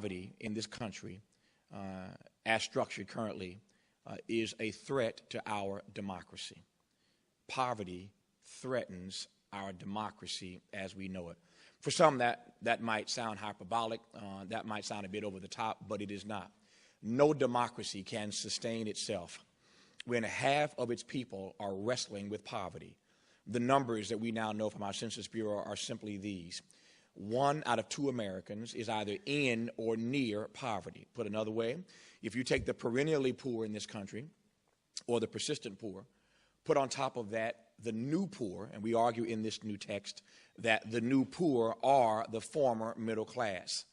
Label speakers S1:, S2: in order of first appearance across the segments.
S1: poverty in this country, as structured currently, is a threat to our democracy. Poverty threatens our democracy as we know it. For some, that might sound hyperbolic, that might sound a bit over the top, but it is not. No democracy can sustain itself when half of its people are wrestling with poverty. The numbers that we now know from our Census Bureau are simply these. 1 out of 2 Americans is either in or near poverty. Put another way, if you take the perennially poor in this country, or the persistent poor, put on top of that the new poor, and we argue in this new text that the new poor are the former middle class.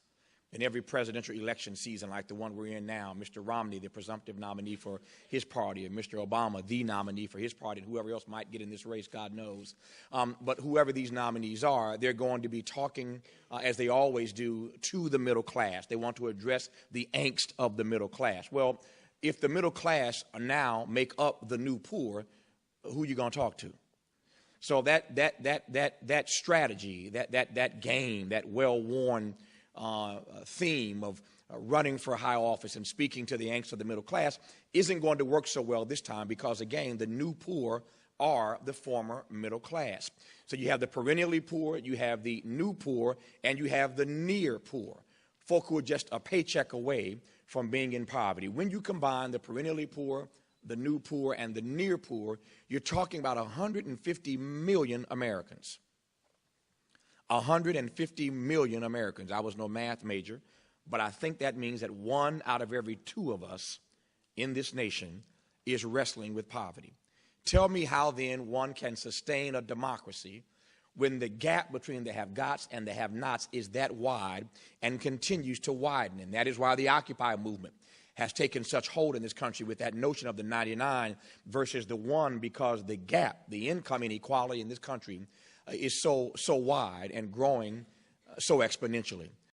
S1: In every presidential election season like the one we're in now, Mr. Romney, the presumptive nominee for his party, and Mr. Obama, the nominee for his party, and whoever else might get in this race, God knows. But whoever these nominees are, they're going to be talking, as they always do, to the middle class. They want to address the angst of the middle class. Well, if the middle class now make up the new poor, who are you going to talk to? So that strategy, that game, that well-worn theme of running for high office and speaking to the angst of the middle class isn't going to work so well this time because, again, the new poor are the former middle class. So you have the perennially poor, you have the new poor, and you have the near poor, folk who are just a paycheck away from being in poverty. When you combine the perennially poor, the new poor, and the near poor, you're talking about 150 million Americans. 150 million Americans. I was no math major, but I think that means that 1 out of every 2 of us in this nation is wrestling with poverty. Tell me how then one can sustain a democracy when the gap between the have-gots and the have-nots is that wide and continues to widen. And that is why the Occupy movement has taken such hold in this country with that notion of the 99 versus the 1, because the gap, the income inequality in this country is so wide and growing so exponentially.